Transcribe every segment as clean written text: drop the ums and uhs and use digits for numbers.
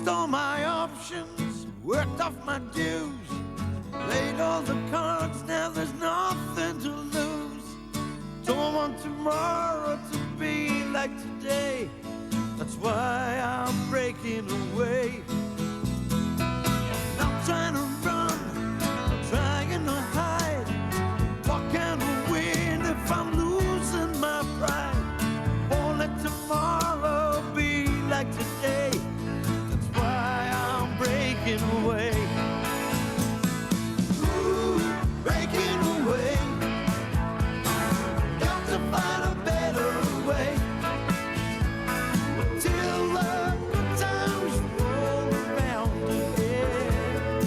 Used all my options, worked off my dues, played all the cards, now there's nothing to lose. Don't want tomorrow to be like today, that's why I'm breaking away. Not trying to run, I'm trying to hide. What can I win if I'm losing my pride? Won't let tomorrow be like today, that's why I'm breaking away. Ooh, breaking away. Got to find a better way. Till the good times roll around again,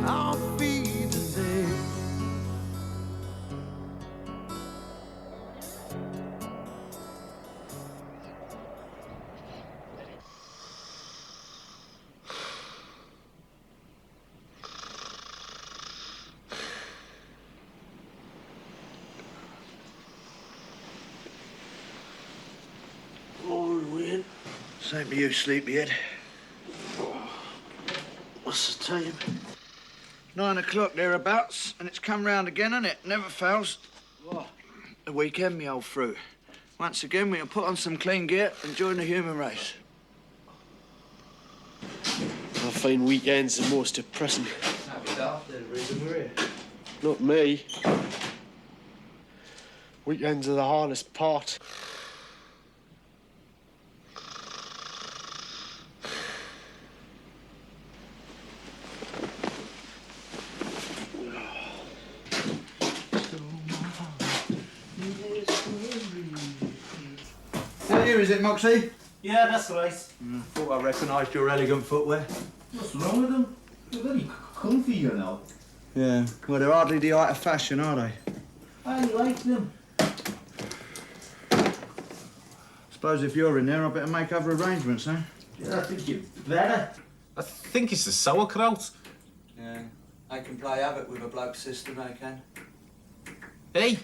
I'll be the day. Same to you, sleepyhead. What's the time? 9 o'clock thereabouts, and it's come round again, hasn't it? Never fails. What? The weekend, me old fruit. Once again, we'll put on some clean gear and join the human race. I find weekends the most depressing. Happy daft, the reason we're here. Not me. Weekends are the hardest part. Here, is it, Moxie? Yeah, that's right. Thought I recognised your elegant footwear. What's wrong with them? They're very comfy, you know. Yeah, well, they're hardly the height of fashion, are they? I like them. Suppose if you're in there, I better make other arrangements, eh? Yeah, I think you better. I think it's the sauerkraut. Yeah, I can play havoc with a bloke's system, I can. Hey,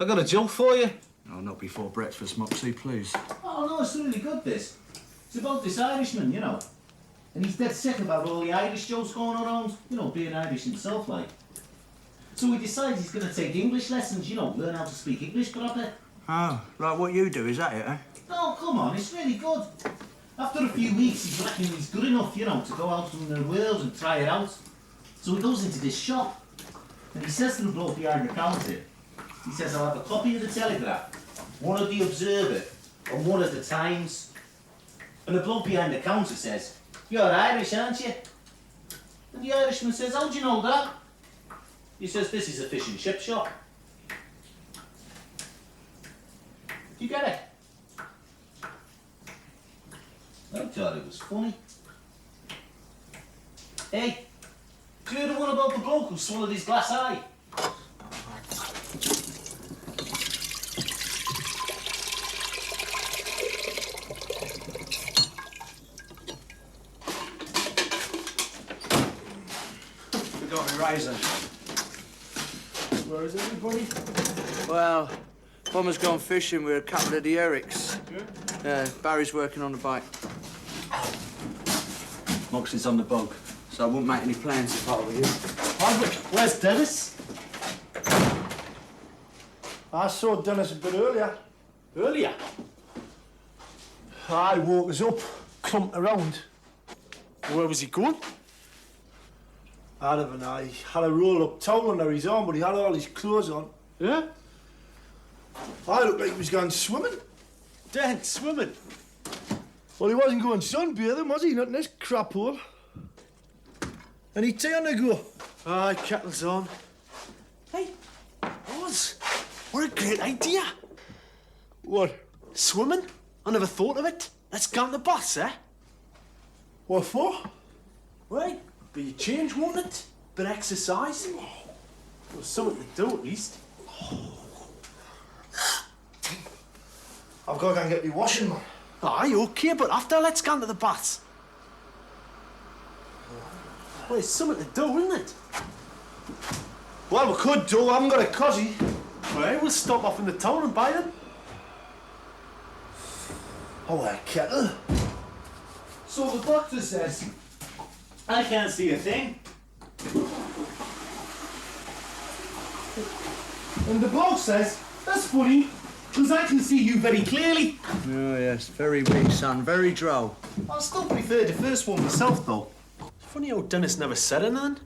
I got a joke for you. Oh, not before breakfast, Moxie, please. Oh, no, it's really good, this. It's about this Irishman, you know. And he's dead sick about all the Irish jokes going around. You know, being Irish himself, like. So he decides he's going to take English lessons, you know, learn how to speak English proper. Oh, like what you do, is that it, eh? Oh, come on, it's really good. After a few weeks, he's reckoning he's good enough, you know, to go out in the world and try it out. So he goes into this shop, and he says to the bloke behind the counter, he says, I'll have a copy of the Telegraph, one of the Observer, and one of the Times. And the bloke behind the counter says, you're Irish, aren't you? And the Irishman says, how do you know that? He says, this is a fish and chip shop. Do you get it? I thought it was funny. Hey, do you hear the one about the bloke who swallowed his glass eye? Forgot my razor. Where is everybody? Well, Bomber's gone fishing with a couple of the Erics. Yeah, Barry's working on the bike. Moxie's on the bog, so I wouldn't make any plans if I were you. Where's Dennis? I saw Dennis a bit earlier. Earlier? I woke us up, clumped around. Where was he going? I don't know. He had a roll-up towel under his arm, but he had all his clothes on. Yeah? I looked like he was going swimming. Dead swimming? Well, he wasn't going sunbathing, was he? Not in this crap hole. Any tea on the go? Aye, kettle's on. Hey, Oz, what a great idea. What? Swimming? I never thought of it. Let's go on the bus, eh? What for? Right, be a change, won't it? Bit of exercise. Well, something to do, at least. I've got to go and get me washing, man. Aye, OK, but after, let's go to the baths. Well, it's something to do, isn't it? Well, we could do. I haven't got a cosy. Right, we'll stop off in the town and buy them. Oh, a kettle. So the doctor says I can't see a thing. And the bloke says, that's funny, because I can see you very clearly. Oh, yes, very weak, son, very droll. I still prefer the first one myself, though. It's funny how Dennis never said anything.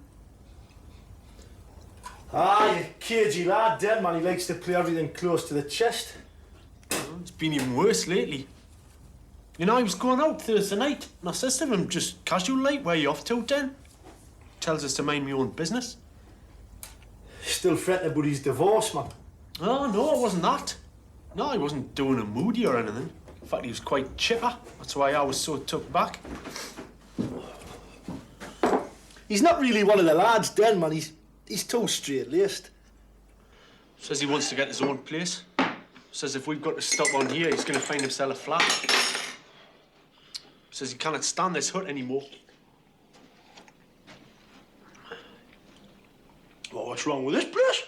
Ah, you cagey lad, dead man. He likes to play everything close to the chest. It's been even worse lately. You know, I was going out Thursday night, and I says to him, just casual like, where you off to, Den? Tells us to mind my own business. Still fretting about his divorce, man. Oh, no, it wasn't that. No, he wasn't doing a moody or anything. In fact, he was quite chipper. That's why I was so took back. He's not really one of the lads, Den, man. He's too straight-laced. Says he wants to get his own place. Says if we've got to stop on here, he's going to find himself a flat. Says he cannot stand this hut anymore. Well, what's wrong with this place?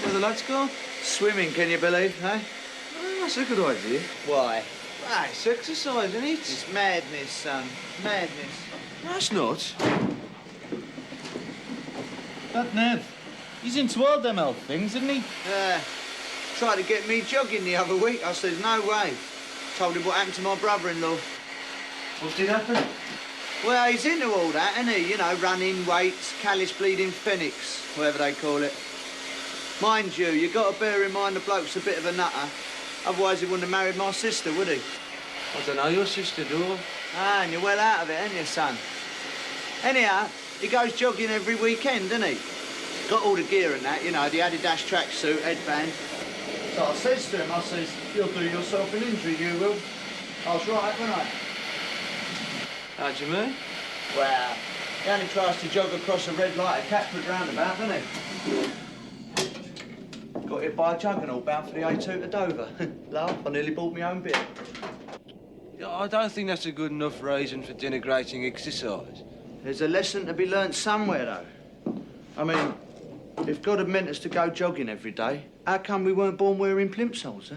Where the lads go? Swimming, can you believe, eh? Oh, that's a good idea. Why? Ah, it's exercise, isn't it? It's madness, son. Madness. That's not. That Ned, he's into all them old things, isn't he? Tried to get me jogging the other week. I said, no way. Told him what happened to my brother-in-law. What did happen? Well, he's into all that, isn't he? You know, running, weights, callous bleeding phoenix, whatever they call it. Mind you got to bear in mind the bloke's a bit of a nutter. Otherwise he wouldn't have married my sister, would he? I don't know, your sister do. Ah, and you're well out of it, ain't you, son? Anyhow, he goes jogging every weekend, doesn't he? Got all the gear and that, you know, the Adidas tracksuit, headband. So I says to him, I says, you'll do yourself an injury, you will. I was right, wasn't I? How do you mean? Well, he only tries to jog across a red light at Catford roundabout, doesn't he? Got hit by a juggernaut bound for the A2 to Dover. Laugh, I nearly bought my own beer. Yeah, I don't think that's a good enough reason for denigrating exercise. There's a lesson to be learnt somewhere, though. I mean, if God had meant us to go jogging every day, how come we weren't born wearing plimsolls, eh?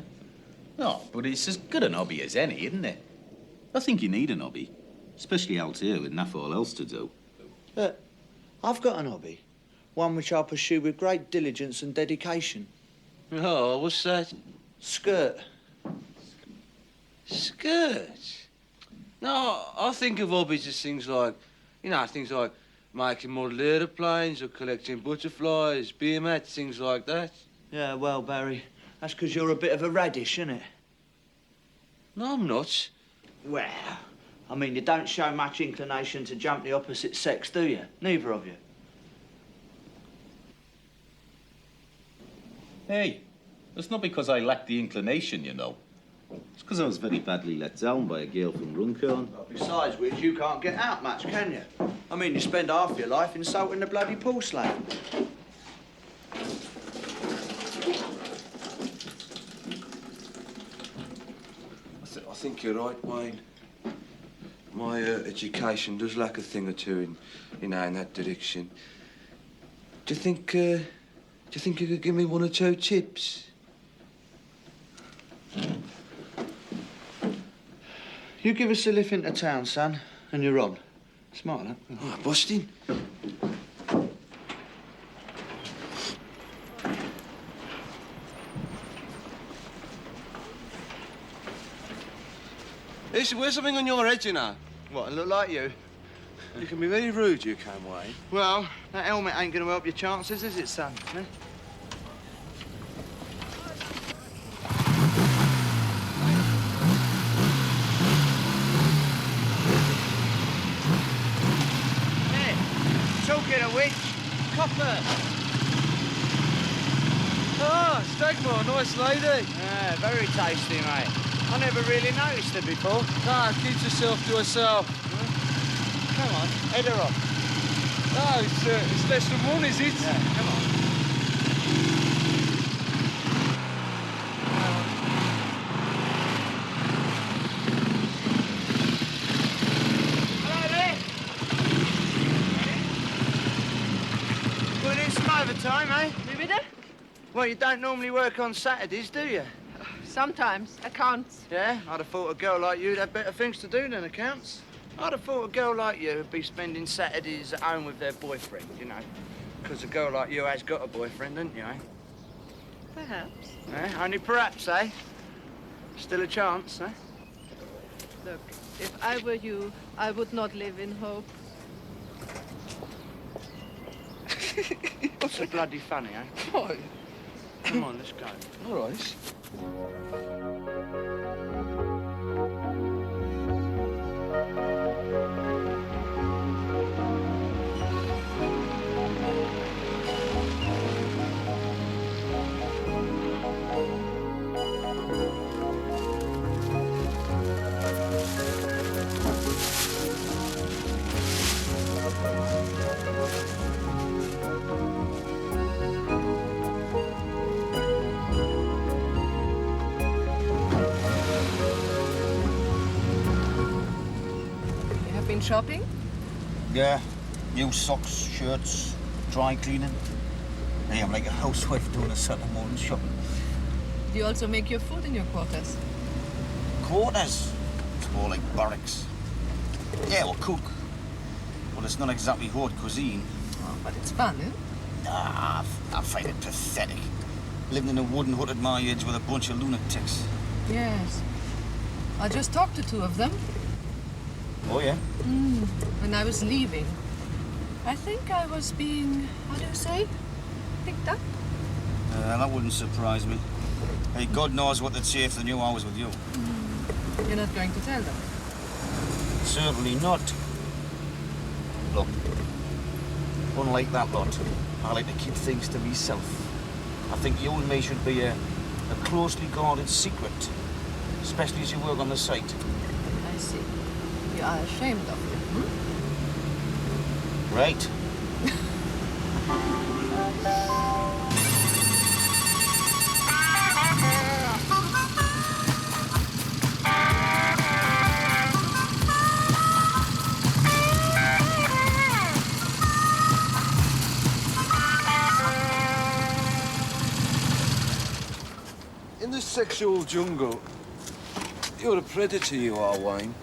No, but it's as good an hobby as any, isn't it? I think you need an hobby, especially out here with naff all else to do. But I've got an hobby, one which I pursue with great diligence and dedication. Oh, what's that? Skirt. Skirts? No, I think of hobbies as things like, you know, things like making model aeroplanes or collecting butterflies, beer mats, things like that. Yeah, well, Barry, that's because you're a bit of a radish, isn't it? No, I'm not. Well, I mean, you don't show much inclination to jump the opposite sex, do you? Neither of you. Hey, that's not because I lack the inclination, you know. It's because I was very badly let down by a girl from Runcorn. Besides which, you can't get out much, can you? I mean, you spend half your life insulting the bloody porcelain. I think you're right, Wayne. My education does lack a thing or two in that direction. Do you think you could give me one or two tips? You give us a lift into town, son, and you're on. Smart, that. Oh, busting. Wear something on your head, you know. What, I look like you? You can be very rude, you can, Wayne. Well, that helmet ain't going to help your chances, is it, son? Eh? Talking of which, copper. Ah, Stagmore, nice lady. Yeah, very tasty, mate. I never really noticed her before. Ah, keeps herself to herself. Come on, head her off. No, it's less than one, is it? Yeah, come on. Hello there. Putting in some overtime, eh? Wie bitte? Well, you don't normally work on Saturdays, do you? Sometimes. Accounts. Yeah, I'd have thought a girl like you'd have better things to do than accounts. I'd have thought a girl like you would be spending Saturdays at home with their boyfriend, you know. Because a girl like you has got a boyfriend, hasn't you, eh? Perhaps. Eh? Only perhaps, eh? Still a chance, eh? Look, if I were you, I would not live in hope. What's so bloody funny, eh? Right. Come on, let's go. All right. You have been shopping? Yeah, new socks, shirts, dry cleaning. Hey, I'm like a housewife doing a Saturday morning shopping. Do you also make your food in your quarters? Quarters? It's more like barracks. Yeah, we'll cook. Well, it's not exactly haute cuisine. Oh, but it's fun, eh? Nah, I find it pathetic. Living in a wooden hut at my age with a bunch of lunatics. Yes. I just talked to two of them Oh, yeah? when I was leaving. I think I was being, how do you say, picked up? That wouldn't surprise me. Hey, God knows what they'd say if they knew I was with you. You're not going to tell them? Certainly not. Look, unlike that lot, I like to keep things to myself. I think you and me should be a closely guarded secret, especially as you work on the site. I see. You are ashamed of it, Right. In the sexual jungle, you're a predator, you are, Wayne.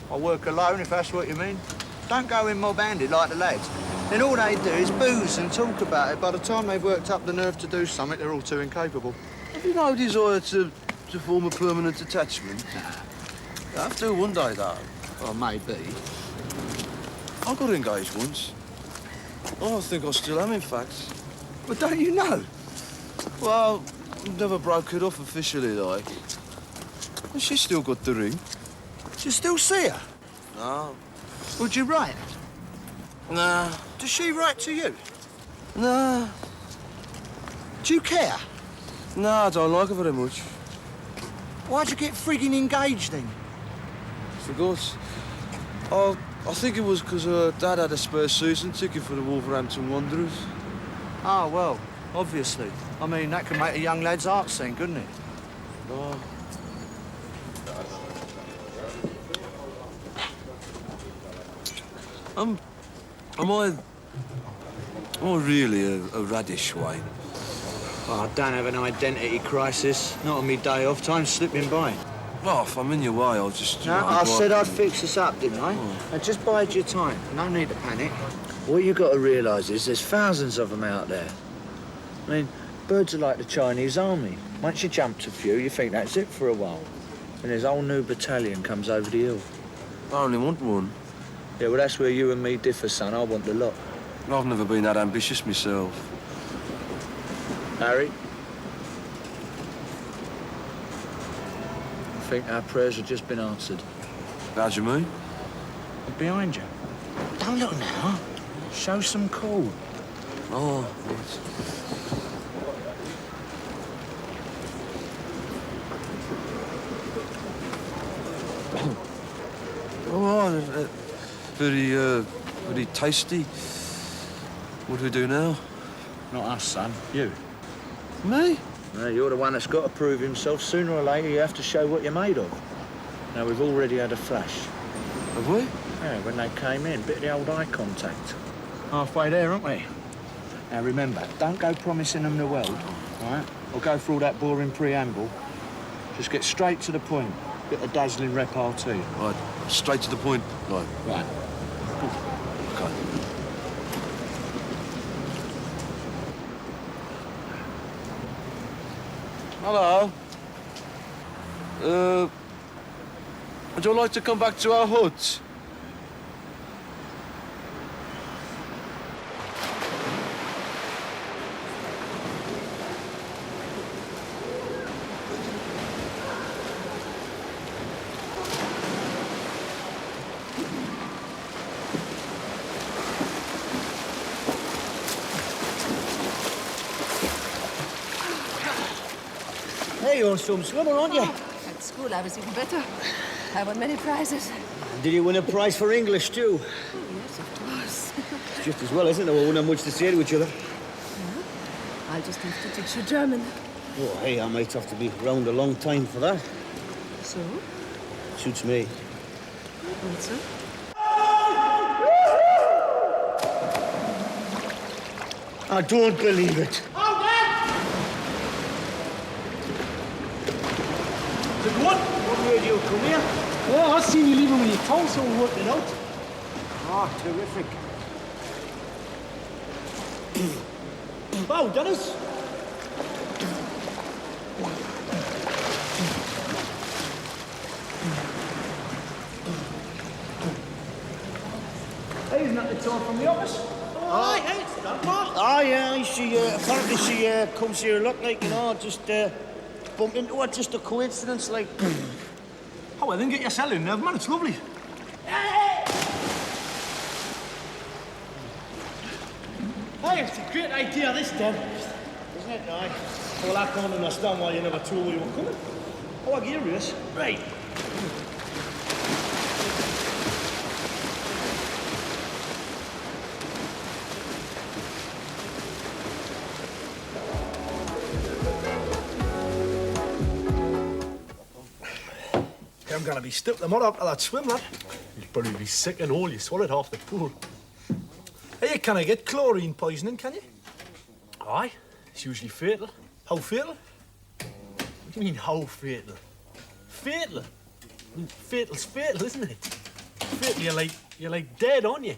I work alone, if that's what you mean. Don't go in mob-handed like the lads. Then all they do is booze and talk about it. By the time they've worked up the nerve to do something, they're all too incapable. Have you no desire to form a permanent attachment? You have to one day, though. Well, maybe. I got engaged once. Oh, I think I still am, in fact. But don't you know? Well, never broke it off officially, like. And she's still got the ring. Do you still see her? No. Would you write? Nah. Does she write to you? Nah. Do you care? Nah, I don't like her very much. Why'd you get frigging engaged then? Forgot. Oh, I think it was because her dad had a spare season ticket for the Wolverhampton Wanderers. Oh, well, obviously. I mean, that can make a young lad's heart sing, couldn't it? Oh. Am I really a radish, Wayne? Oh, I don't have an identity crisis. Not on me day off. Time's slipping by. Well, if I'm in your way, I'll just... No, I said I'd fix this up, didn't I? And just bide your time. No need to panic. What you got to realise is there's thousands of them out there. I mean, birds are like the Chinese army. Once you jump a few, you think that's it for a while. And there's a whole new battalion comes over the hill. I only want one. Yeah, well, that's where you and me differ, son. I want the lot. I've never been that ambitious myself. Harry? I think our prayers have just been answered. How do you mean? Behind you. Don't look now. Show some cool. Oh, right. Oh, very tasty. What do we do now? Not us, son. You. Me? No, you're the one that's got to prove himself. Sooner or later, you have to show what you're made of. Now, we've already had a flash. Have we? Yeah, when they came in, bit of the old eye contact. Halfway there, aren't we? Now, remember, don't go promising them the world, all right? Or go through all that boring preamble. Just get straight to the point. Bit of dazzling repartee. Right, straight to the point. Right. Right. Okay. Hello. Would you like to come back to our hut? Hey, you're some swimmer, aren't you? At school, I was even better. I won many prizes. Did you win a prize for English, too? Oh, yes, of course. It's just as well, isn't it? We won't have much to say to each other. Yeah. I'll just have to teach you German. Oh, hey, I might have to be round a long time for that. So? Suits me. Also? I don't believe it. What made you come here? Yeah, I seen you leaving when you told, so we worked it out. Oh, terrific. Wow, Dennis. Hey, isn't that the tour from the office? Oh, hey, it's that part. Oh, yeah, apparently she comes here a lot, like, you know, just bumped into her, just a coincidence, like. Oh, well, then get your cell in there, man. It's lovely. Hey, it's a great idea, this, Dan. Isn't it, right? Well, I can't understand why you never told me you were coming. Oh, I get this. Right. I'm gonna be stuck the mud after that swim, lad. You'd probably be sick and all. You swallowed half the pool. Hey, can I get chlorine poisoning, can you? Aye, it's usually fatal. How fatal? What do you mean, how fatal? Fatal? I mean, fatal's fatal, isn't it? Fatal, you're like dead, aren't you?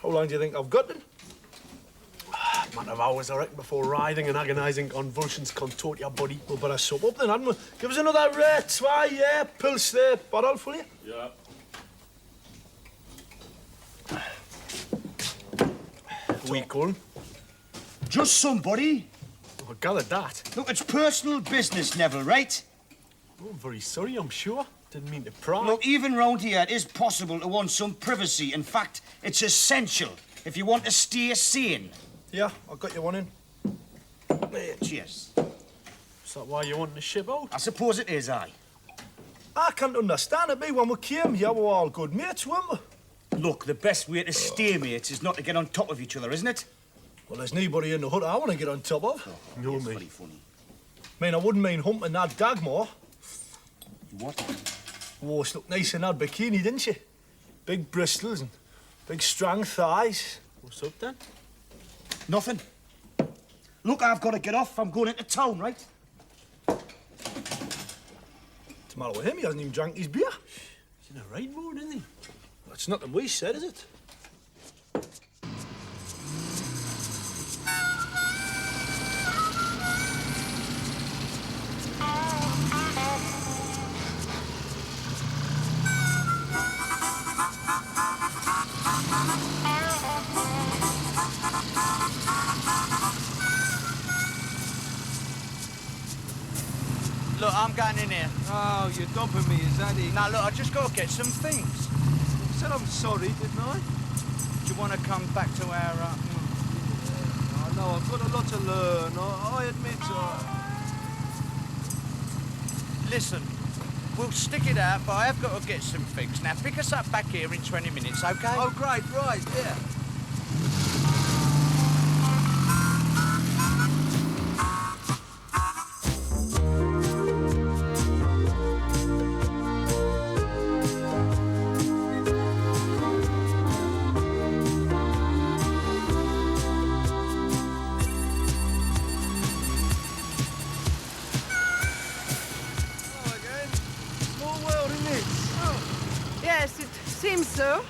How long do you think I've got then? A matter of hours, I reckon, before writhing and agonising convulsions contort your body. We'll better sum up then, hadn't we? Give us another try, yeah, pulse there, bottle for you. Yeah. We Colin. Just somebody. I gathered that. Look, it's personal business, Neville, right? Oh, I'm very sorry, I'm sure. Didn't mean to pry. Look, even round here, it is possible to want some privacy. In fact, it's essential if you want to stay sane. Yeah, I got you one in. There, cheers. Is that why you want to ship out? I suppose it is, aye. I can't understand it, me. When we came here, we were all good mates, weren't we? Look, the best way to stay mates is not to get on top of each other, isn't it? Well, there's nobody in the hut I want to get on top of. Oh, You know it's me. very funny. I mean, I wouldn't mind humping that Dagmar. What? Oh, she looked nice in that bikini, didn't she? Big bristles and big strong thighs. What's up, then? Nothing. Look, I've got to get off. I'm going into town, right? What's the matter with him? He hasn't even drank his beer. He's in a right mood, isn't he? That's nothing we said, is it? Look, I'm going in here. Oh, you're dumping me, is that it? Now, look, I just got to get some things. I said I'm sorry, didn't I? Do you want to come back to our... I know, I've got a lot to learn. I admit. Listen, we'll stick it out, but I have got to get some things. Now, pick us up back here in 20 minutes, OK? Oh, great, right, yeah. Yes, it seems so.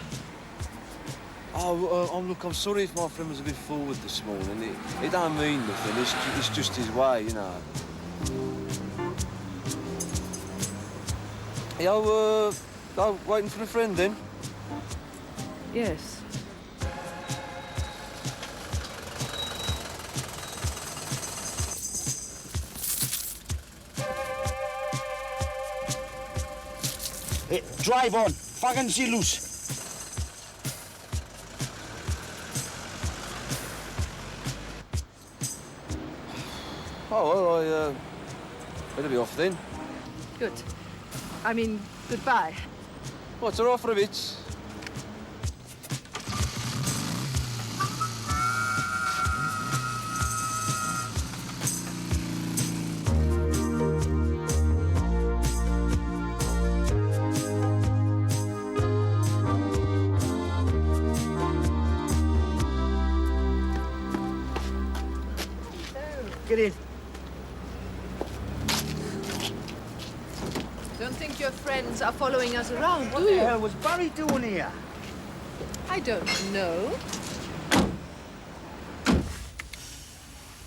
Oh, look, I'm sorry if my friend was a bit forward this morning. It don't mean nothing. It's just his way, you know. Yeah, waiting for a friend then? Yes. Drive on. Fagen Sie los. Oh, well, better be off then. Good. I mean, goodbye. What's her offer of it? Get in. Don't think your friends are following us around, What do the you? hell was Barry doing here? I don't know.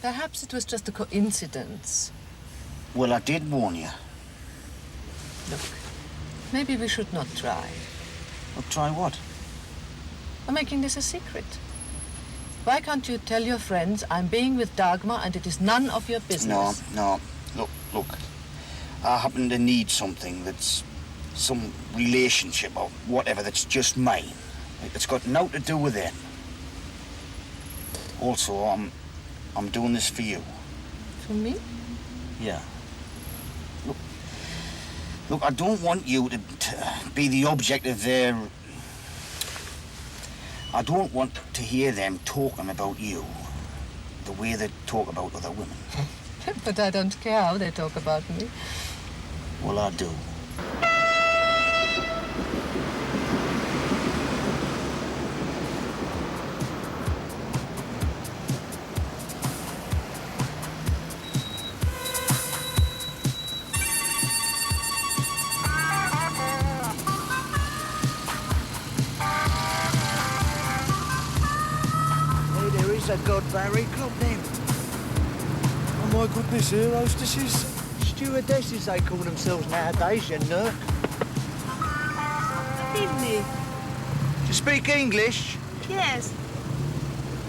Perhaps it was just a coincidence. Well, I did warn you. Look, maybe we should not try. Well, try what? I'm making this a secret. Why can't you tell your friends I'm being with Dagmar and it is none of your business? No. Look. I happen to need something that's some relationship or whatever that's just mine. It's got nothing to do with them. Also, I'm doing this for you. For me? Yeah. Look, I don't want you to be the object of their... I don't want to hear them talking about you the way they talk about other women. But I don't care how they talk about me. Well, I do. Hey, there is a God, Barry. Look them. Oh, my goodness, here, hostesses. Stewardesses, they call themselves nowadays, you nerk. Evening. Do you speak English? Yes,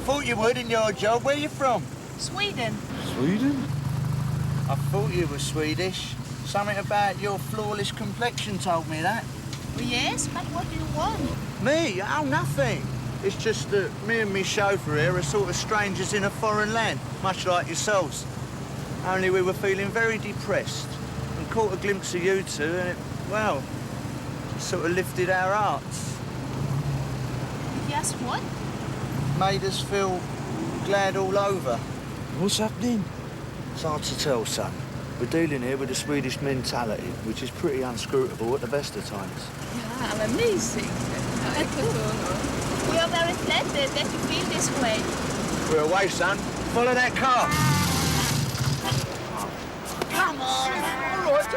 Thought you would in your job. Where you from? Sweden. Sweden? I thought you were Swedish. Something about your flawless complexion told me that. Oh, yes, but what do you want? Me? Oh, nothing. It's just that me and me chauffeur here are sort of strangers in a foreign land, much like yourselves. Only we were feeling very depressed and caught a glimpse of you two and it, well, sort of lifted our hearts. Yes, what? Made us feel glad all over. What's happening? It's hard to tell, son. We're dealing here with a Swedish mentality, which is pretty unscrutable at the best of times. Ja, vad mysigt. We are very flattered that you feel this way. We're away, son. Follow that car. Come on. All right.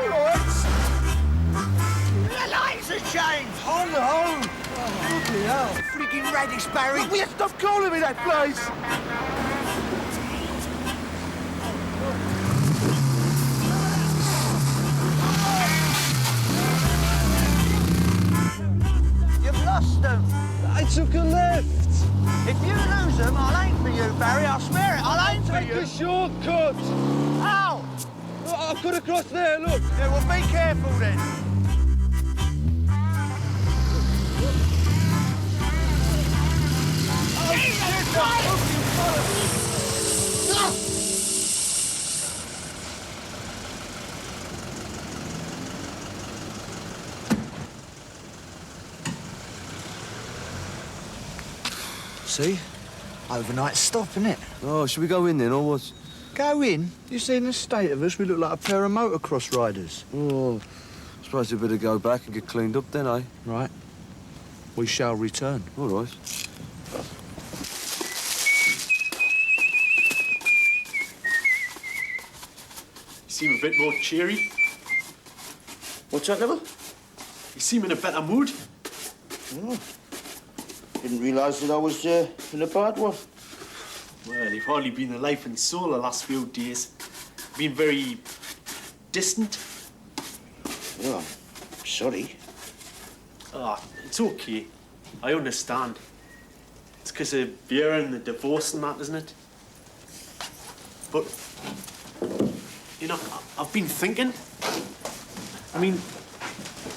The lights have changed. On the home! Bloody hell. Freaking radish, Barry. Will you stop calling me that place? You've lost them. I took a left. If you lose them, I'll aim for you, Barry. I swear it. I'll aim for Take you. a shortcut. How? I could have crossed there, look. Yeah, well, be careful then. see? Overnight stop, innit? Oh, should we go in then, or what? Go in? You seen the state of us? We look like a pair of motocross riders. Oh, I suppose we better go back and get cleaned up then, eh? Right. We shall return. All right. You seem a bit more cheery. What's that, Neville? You seem in a better mood. Oh. Didn't realise that I was in a bad one. Well, you've hardly been the life and soul the last few days. Been very distant. Well, I'm sorry. Ah, it's okay. I understand. It's because of Vera and the divorce and that, isn't it? But, you know, I've been thinking. I mean,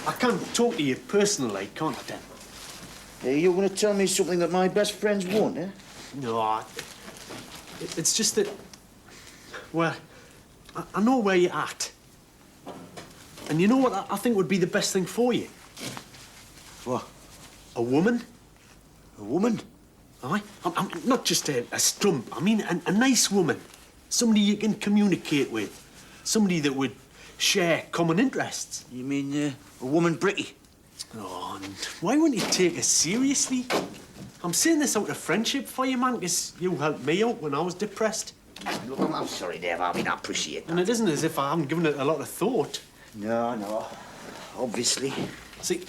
I can't talk to you personally, can't I, Dan? You're going to tell me something that my best friends won't, eh? No, it's just that, well, I know where you're at. And you know what I think would be the best thing for you? What? A woman. A woman? Aye? I'm not just a stump. I mean a nice woman. Somebody you can communicate with. Somebody that would share common interests. You mean a woman Britty? Oh, and why wouldn't you take her seriously? I'm saying this out of friendship for you, man, because you helped me out when I was depressed. Look, I'm sorry, Dave. I mean, I appreciate that. And it isn't as if I haven't given it a lot of thought. No. Obviously. See,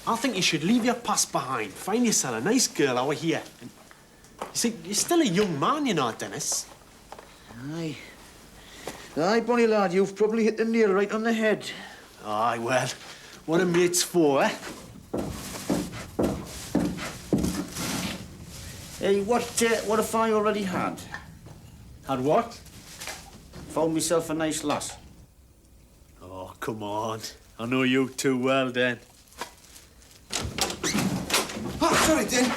I think you should leave your past behind. Find yourself a nice girl over here. And, you see, you're still a young man, you know, Dennis. Aye. Aye, bonny lad, you've probably hit the nail right on the head. Aye, well, what are mates for, eh? Hey, what if I already had? Had what? Found myself a nice lass. Oh, come on. I know you too well, Dan. Oh, sorry, Dan.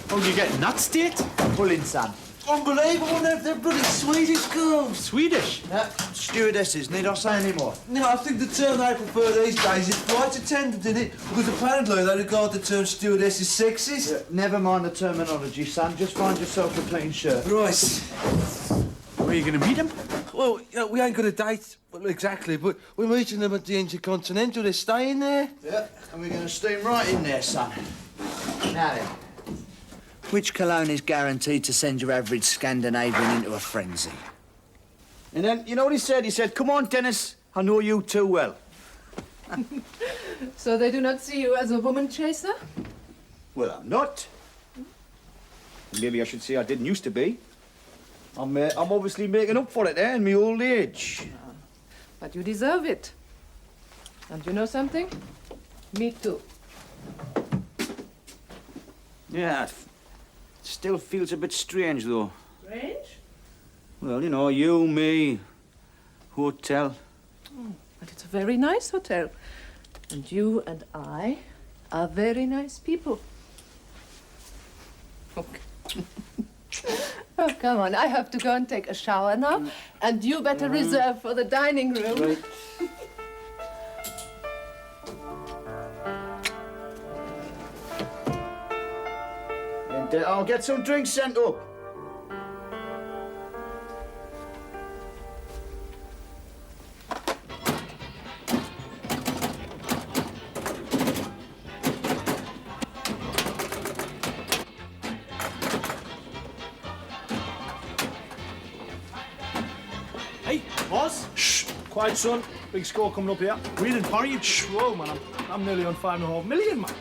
How are you getting that state? Pulling, son. Unbelievable, they're bloody Swedish girls. Swedish? Yeah, stewardesses. Need I say any more? No, I think the term they prefer these days is flight attendant, isn't it? Because apparently they regard the term stewardess as sexist. Yeah, never mind the terminology, son. Just find yourself a clean shirt. Right. Where are you going to meet him? Well, you know, we ain't got a date exactly, but we're meeting them at the Intercontinental. They're staying there. Yeah, and we're going to steam right in there, son. Now then. Which cologne is guaranteed to send your average Scandinavian into a frenzy? And then, you know what he said? He said, "Come on, Dennis, I know you too well." So they do not see you as a woman chaser? Well, I'm not. Maybe I should say I didn't used to be. I'm obviously making up for it there in my old age. But you deserve it. And you know something? Me too. Yeah, it still feels a bit strange, though. Strange? Well, you know, you, me, hotel. Oh, but it's a very nice hotel. And you and I are very nice people. Okay. Oh, come on. I have to go and take a shower now. And you better reserve for the dining room. Right. And I'll get some drinks sent up. Hey, boss. Shh! Quiet, son. Big score coming up here. We didn't hurry you. Shh! Whoa, man. I'm nearly on 5.5 million, man.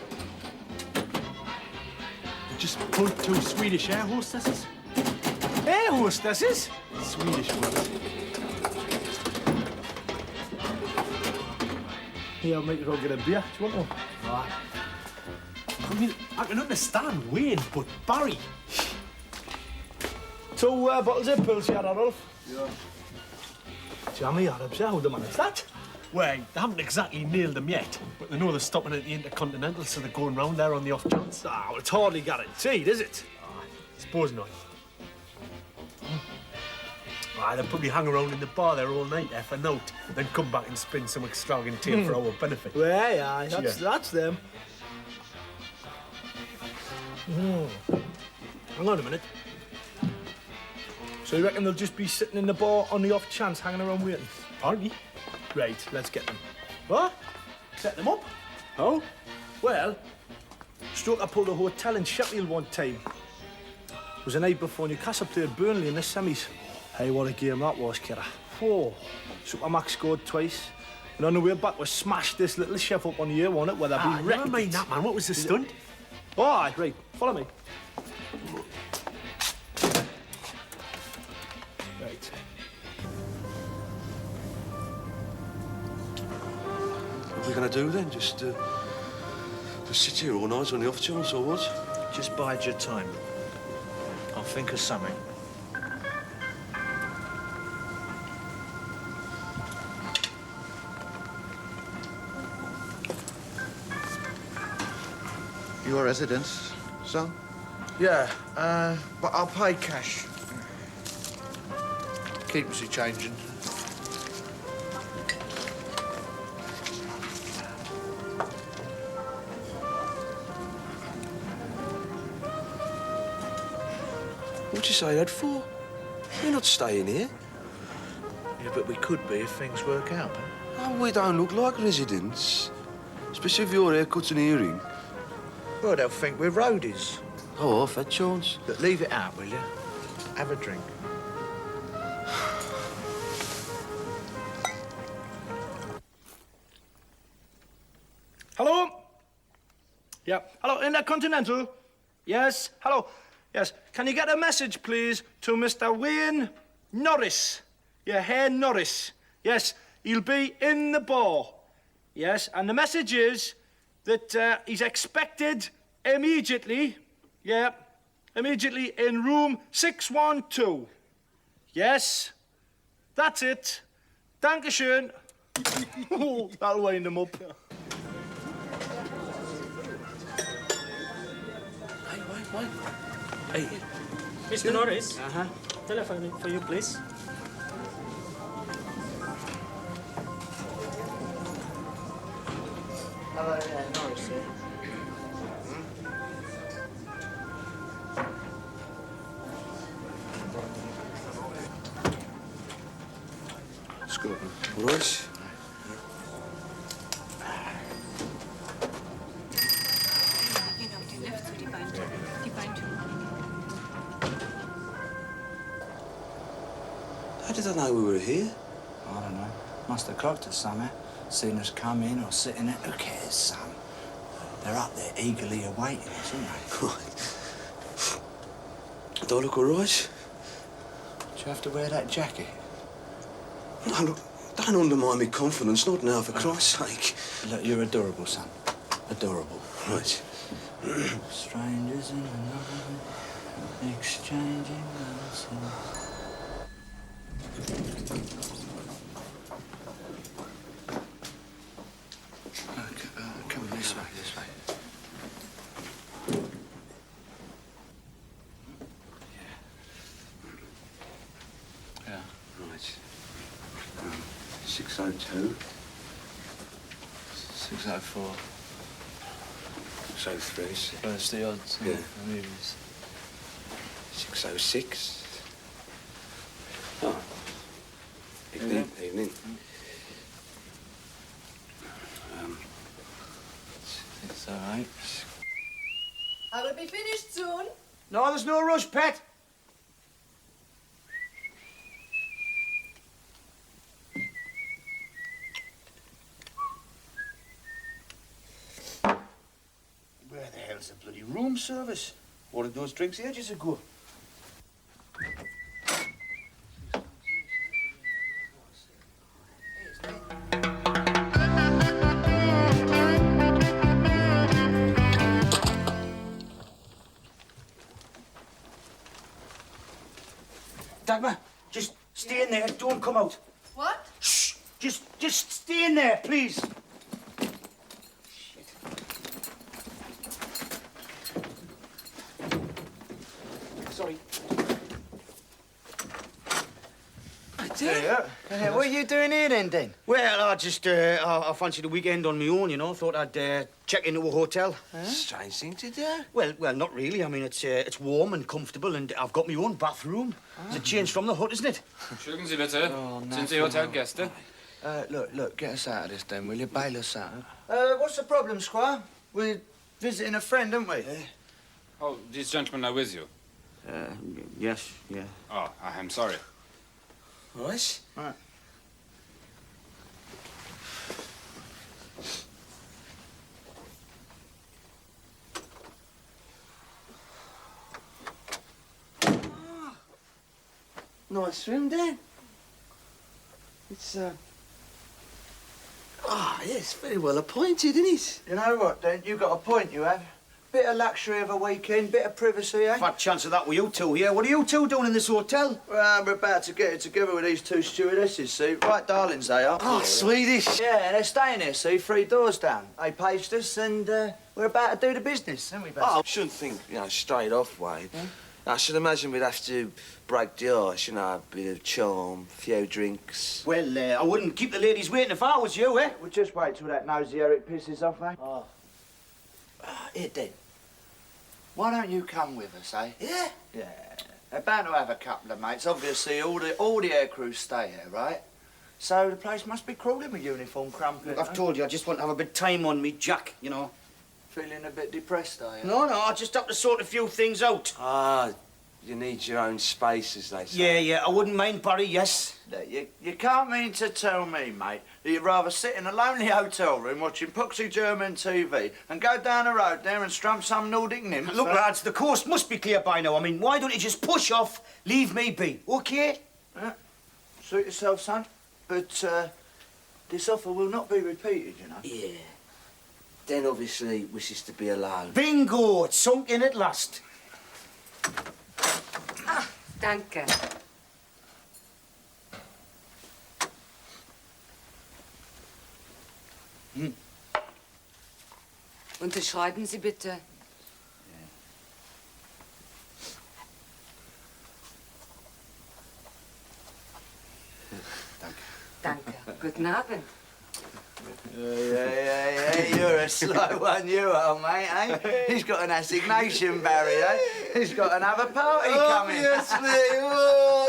Just pulled 2 Swedish air hostesses. Air hostesses? Swedish ones. Here, I'll make you all get a beer. Do you want one? Aye. I mean, I can understand Wayne, but Barry. 2 bottles of pills here, Adolf. Yeah. Jammy Arabs, how would they manage that? Well, they haven't exactly nailed them yet, but they know they're stopping at the Intercontinental, so they're going round there on the off chance. Ah, well, it's hardly guaranteed, is it? Suppose not. Aye, they'll probably hang around in the bar there all night there for note, then come back and spin some extravagant tale for our benefit. Well, yeah, Yeah. that's them. Hang on a minute. So you reckon they'll just be sitting in the bar on the off chance, hanging around waiting? Hardly. Right, let's get them. What? Set them up? How? Well, Stoker pulled a hotel in Sheffield one time. It was the night before Newcastle played Burnley in the semis. Hey, what a game that was, kidder. Oh, Supermax scored twice. And on the way back, we smashed this little chef up on the air, wasn't it? Where they'd been Never mind that, man. What was the stunt? Oh, aye, right. Follow me. Right. What are we going to do then? Just sit here all night on the off chance or what? Just bide your time. I'll think of something. Your residence, son? Yeah, but I'll pay cash. Keeps you changing. What'd you say that for? You're not staying here. Yeah, but we could be if things work out, huh? Oh, we don't look like residents. Especially if your haircut's an earring. Well, they'll think we're roadies. Oh, off that chance. But leave it out, will you? Have a drink. Hello? Yeah. Hello, Intercontinental? Yes. Hello. Yes. Can you get a message, please, to Mr. Wayne Norris? Yeah, Herr Norris. Yes, he'll be in the bar. Yes, and the message is that he's expected immediately, yeah, immediately in room 612. Yes, that's it. Dankeschön. Oh, that'll wind him up. Wait. Hey. Mr. Norris. Telephone for you, please. Hello, Norris here. Scott. All right. How did I know we were here? I don't know. Must have clocked us somewhere. Seen us come in or sit in it. Who cares, son? They're up there eagerly awaiting us, aren't they? Do I look all right? Do you have to wear that jacket? No, look, don't undermine my confidence. Not now, for Christ's sake. Look, you're adorable, son. Adorable. Right. Strangers in another, exchanging glances. Come this way, this way. Yeah. Right. 602. 604. 603. Where's the odds? Yeah. The movies. 606. Oh. Evening. Evening. It's all right. I will be finished soon. No, there's no rush, pet. Where the hell's the bloody room service? Ordered those drinks ages ago. Dagmar, just stay in there. Don't come out. What? Shh! Just stay in there, please. Sorry. What are you doing here then? Well, I just, I fancy the weekend on my own, you know. Thought I'd check into a hotel. Strange thing to do. Well, not really. I mean, it's warm and comfortable, and I've got my own bathroom. It's a change from the hut, isn't it? Entschuldigen Sie bitte. Sind Sie Hotelgäste? Look, get us out of this then, will you? Bail us out. What's the problem, Squire? We're visiting a friend, aren't we? Oh, these gentlemen are with you. Yes, yeah. Oh, I'm sorry. Right. Right. Nice room, Dan. It's, yes, very well appointed, isn't it? You know what, Dan? You got a point, you have. Bit of luxury of a weekend, bit of privacy, eh? Fat chance of that with you two here. What are you two doing in this hotel? Well, we're about to get it together with these two stewardesses, see? Right darlings they are. Oh, Swedish. Yeah, they're staying here, see? 3 doors down. They paged us and we're about to do the business, aren't we, Basil? Oh, I shouldn't think, straight off, Wayne. I should imagine we'd have to break the ice, a bit of charm, a few drinks. Well, I wouldn't keep the ladies waiting if I was you, eh? We'll just wait till that nosy Eric pisses off, eh? Oh. Here, Dan. Why don't you come with us, eh? Yeah? Yeah. They're bound to have a couple of mates. Obviously, all the air crews stay here, right? So the place must be crawling with uniform crumpet. I've told you, I just want to have a bit of time on me, Jack, you know. Feeling a bit depressed, are you? No, I just have to sort a few things out. Ah, you need your own space, as they say. Yeah, I wouldn't mind, Barry, yes. You can't mean to tell me, mate, that you'd rather sit in a lonely hotel room watching Puxy German TV and go down the road there and strum some Nordic nymph. Look, lads, the coast must be clear by now. I mean, why don't you just push off, leave me be, OK? Suit yourself, son. But this offer will not be repeated, you know. Yeah. Dan obviously wishes to be alone. Bingo! It's sunk in at last. Danke. Unterschreiben Sie bitte. Danke. Guten Abend. Yeah, you're a slow one, you are, mate, eh? He's got an assignation, Barry, eh? He's got another party coming. Obviously. Oh,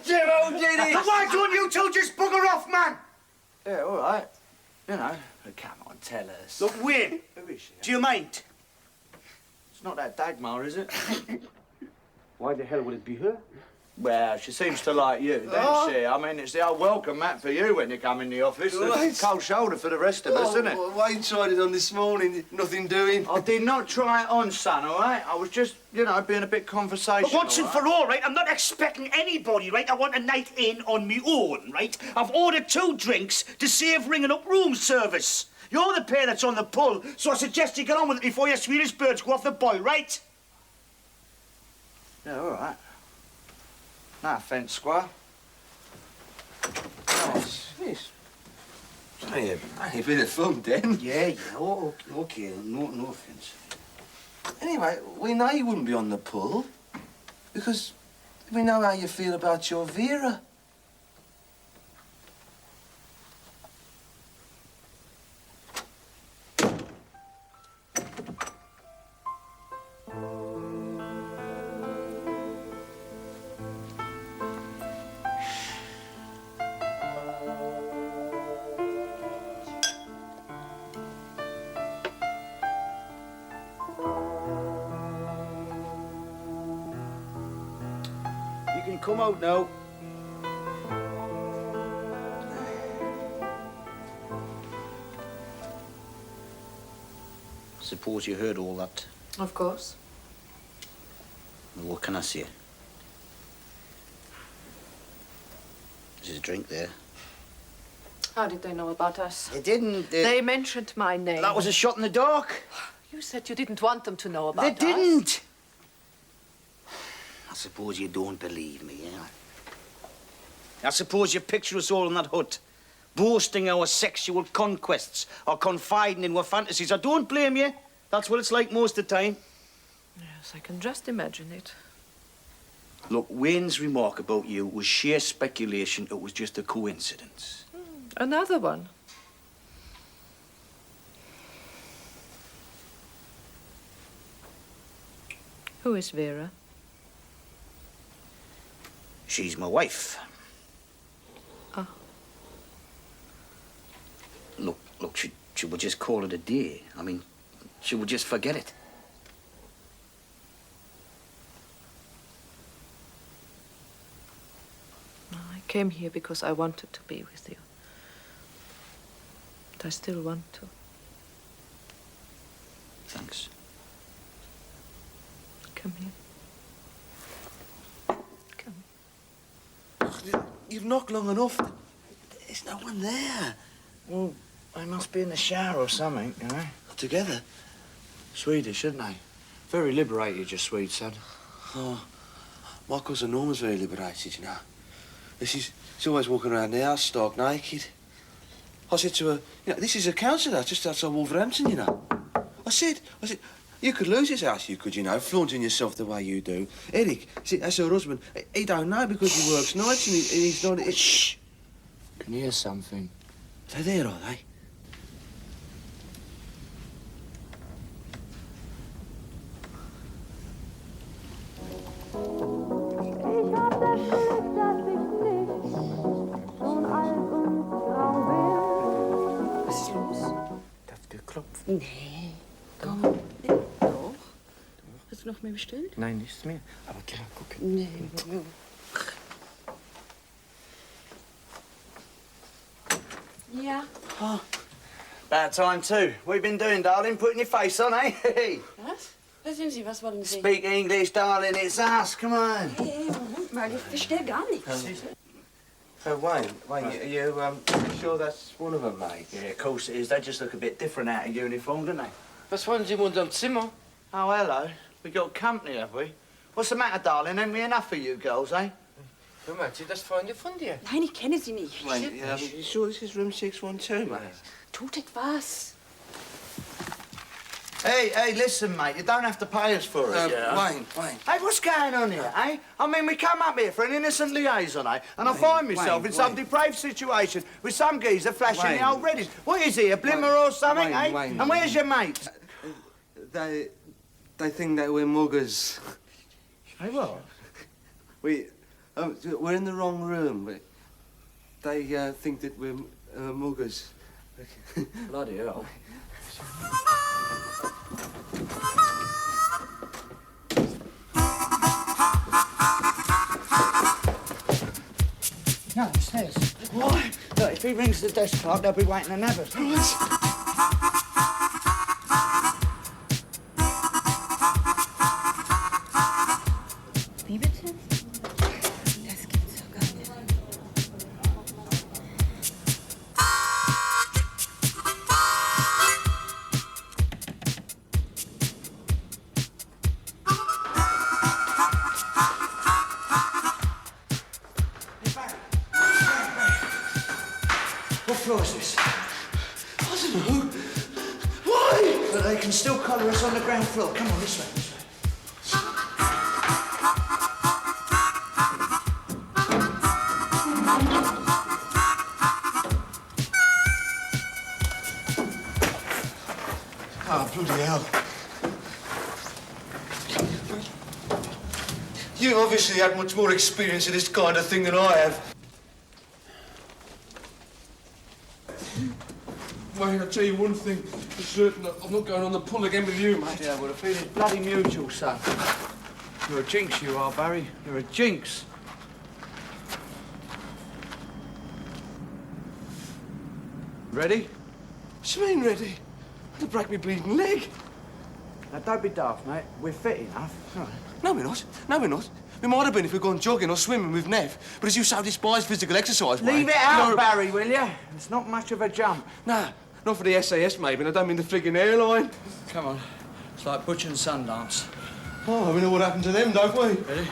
did it? Why don't you two just bugger off, man? Yeah, all right. You know, come on, tell us. Look, Wayne, Who is she? do you mind? It's not that Dagmar, is it? Why the hell would it be her? Well, she seems to like you, doesn't she? I mean, it's the old welcome mat for you when you come in the office. Right. The cold shoulder for the rest of us, isn't it? Wayne tried it on this morning, nothing doing. I did not try it on, son, all right? I was just, being a bit conversational. But once and for all, right, I'm not expecting anybody, right? I want a night in on me own, right? I've ordered 2 drinks to save ringing up room service. You're the pair that's on the pull, so I suggest you get on with it before your Swedish birds go off the boil, right? Yeah, all right. No offence, Squire. Nice. Yes. It's only a bit of fun, Dan. Yeah, OK, no offence. Anyway, we know you wouldn't be on the pull because we know how you feel about your Vera. You can come out now. Suppose you heard all that. Of course. Well, what can I say? There's a drink there. How did they know about us? They didn't. They mentioned my name. That was a shot in the dark. You said you didn't want them to know about They us. didn't. I suppose you don't believe me, eh? I suppose you picture us all in that hut, boasting our sexual conquests or confiding in our fantasies. I don't blame you. That's what it's like most of the time. Yes, I can just imagine it. Look, Wayne's remark about you was sheer speculation. It was just a coincidence. Another one. Who is Vera? She's my wife. Ah. Look, she would just call it a day. I mean, she would just forget it. I came here because I wanted to be with you. But I still want to. Thanks. Come here. You've knocked long enough. There's no one there. Well, they must be in the shower or something, you know. Together? Swedish, aren't they? Very liberated, your Swede son. Oh, my cousin Norma's very liberated, you know. She's always walking around the house stark naked. I said to her, you know, this is a council house just outside Wolverhampton, you know. I said, you could lose this house, you could, you know, flaunting yourself the way you do. Eric, see, that's her husband. He don't know because he works nights and he's not... Shh! Can you hear something? They're there, are they? Was ist los? Das hat geklopft. Nee, komm. Doch. Hast du noch mehr bestellt? Nein, nichts mehr. Aber geh mal gucken. Nee. Ja. Oh, about time too. What you been doing, darling? Putting your face on, eh? Was? Was sind Sie? Was wollen Sie? Speak English, darling. It's us. Come on. Hey, Moment mal, ich verstehe gar nichts. Wayne, you sure that's one of them, mate? Yeah, of course it is. They just look a bit different out of uniform, don't they? Was wollen Sie in unserem Zimmer? Oh, hello. We got company, have we? What's the matter, darling? Ain't we enough for you girls, eh? Hör mal, sind das Freunde von dir? Nein, ich kenne Sie nicht. Wayne, you sure this is room 612, mate? Tut etwas. Hey, listen, mate. You don't have to pay us for it, yeah? Wayne. Hey, what's going on here, eh? I mean, we come up here for an innocent liaison, eh? And I find myself in some depraved situation with some geezer flashing the old reddies. What is he, a blimmer or something, eh? Wayne. And where's your mate? They think that we're muggers. Hey, what? We're in the wrong room. They think that we're muggers. Bloody hell. No, upstairs. Why? Look, if he rings the desk clerk, they'll be waiting to nab us. Wie bitte? Das gibt's doch gar nicht. What floor is this? I don't know. Why? But they can still collar us on the ground floor. Come on, this way. Oh, bloody hell. You obviously had much more experience of this kind of thing than I have. Wayne, I'll tell you one thing for certain. I'm not going on the pull again with you, mate. Yeah, well, the feeling's bloody mutual, son. You're a jinx, you are, Barry. You're a jinx. Ready? What do you mean, ready? To break me bleeding leg. Now, don't be daft, mate. We're fit enough. All right. No, we're not. No, we're not. We might have been if we'd gone jogging or swimming with Nev, but as you so despise physical exercise, Wayne... Leave it out, Barry, will you? It's not much of a jump. No, not for the SAS, maybe, and I don't mean the frigging airline. Come on. It's like Butch and Sundance. Oh, we know what happened to them, don't we? Ready?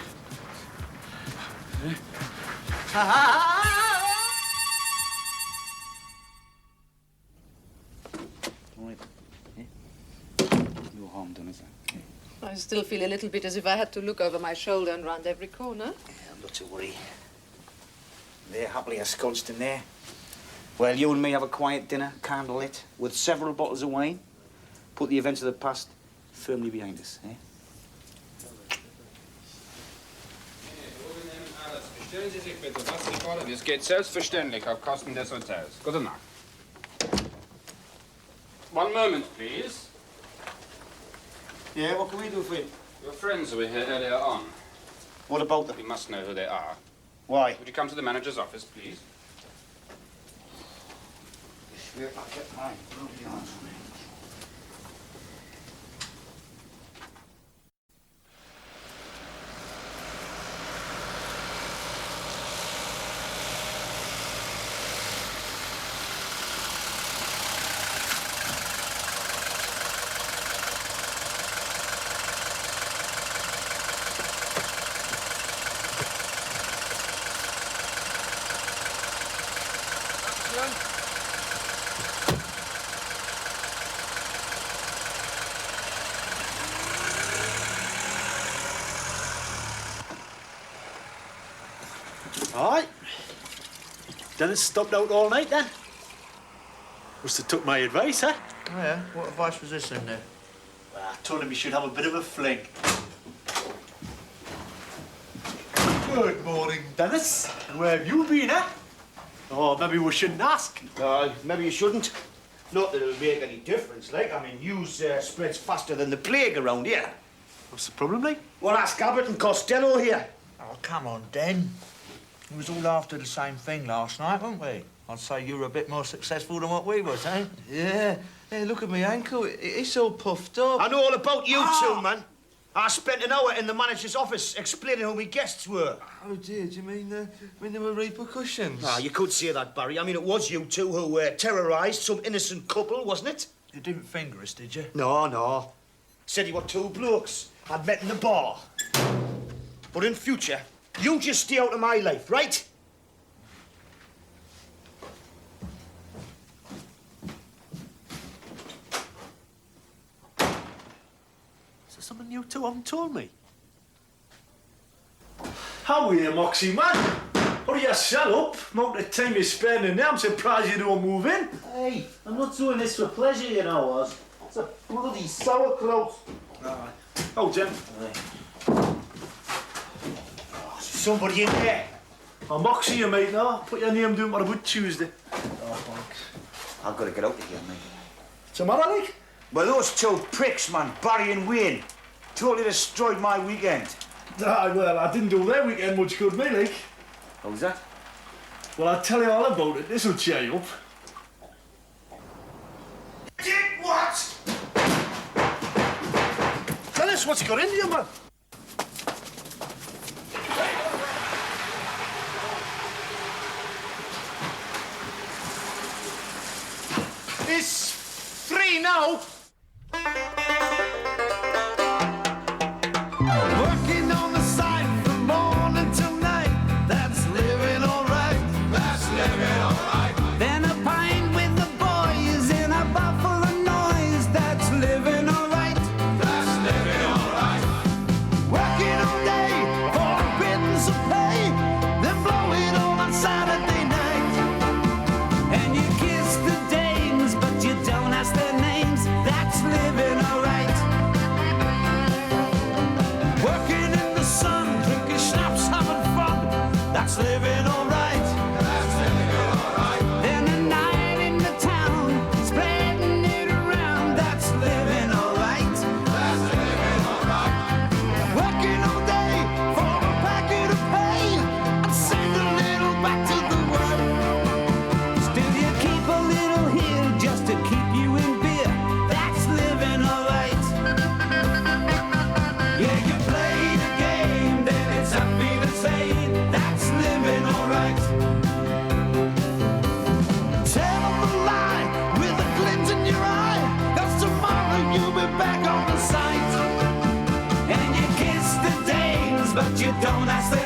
Ready? No harm done, is there? I still feel a little bit as if I had to look over my shoulder and round every corner. Yeah, not to worry. They're happily ensconced in there. Well, you and me have a quiet dinner, candlelit, with several bottles of wine. Put the events of the past firmly behind us, eh? Stellen Sie sich bitte, was ich fordere. Das geht selbstverständlich auf Kosten des Hotels. Gute Nacht. One moment, please. Yeah, what can we do for you? Your friends were here earlier on. What about them? We must know who they are. Why? Would you come to the manager's office, please? I'll get mine. Bloody arms on me. All right. Dennis stopped out all night then. Must have took my advice, eh? Oh, yeah? What advice was this in there? Well, I told him he should have a bit of a fling. Good morning, Dennis. Where have you been, eh? Oh, maybe we shouldn't ask. Maybe you shouldn't. Not that it'll make any difference, like. I mean, news spreads faster than the plague around here. What's the problem, like? Well, ask Abbott and Costello here. Oh, come on, Den. We was all after the same thing last night, weren't we? I'd say you were a bit more successful than what we was, eh? Yeah. Hey, look at my ankle. It's all puffed up. I know all about you two, man. I spent an hour in the manager's office explaining who my guests were. Oh, dear. Do you mean there were repercussions? Ah, you could say that, Barry. I mean, it was you two who terrorised some innocent couple, wasn't it? You didn't finger us, did you? No, no. Said you were two blokes I'd met in the bar. But in future, you just stay out of my life, right? Is there something you two haven't told me? How are you, Moxie, man? Hurry yourself up. Amount of time you're spending there, I'm surprised you don't move in. Hey, I'm not doing this for pleasure, you know, Oz. It's a bloody sauerkraut. Oh, Jim. Somebody in there. I'm Moxie, you mate, now. Put your name down for about Tuesday. Oh, thanks. I've got to get out of here, mate. What's the matter, like? Well, those two pricks, man, Barry and Wayne, totally destroyed my weekend. Ah, well, I didn't do their weekend much good, me, like. How's that? Well, I'll tell you all about it. This'll cheer you up. Did what? Tell us what's got into you, man. It's free now. Working on the side from morning till night. That's living alright. That's living alright. Then a pint with the boys in a bar full of noise. That's living alright. That's living alright. Working all day for a pittance of pay. Then blow it all on Saturday night. And you kiss the dames, but you don't ask their names. That's living alright. Working in the sun, drinking schnapps, having fun. That's living alright. That's living alright. Then a night in the town, spreading it around. That's living alright. That's living alright. Working all day for a packet of pay and send a little back to the world. Still you keep a little here just to keep you in beer. That's living alright. Yeah, you play the game, then it's happy to say that's living alright. Tell them a lie with a glint in your eye, 'cause tomorrow you'll be back on the site. And you kiss the dames, but you don't ask their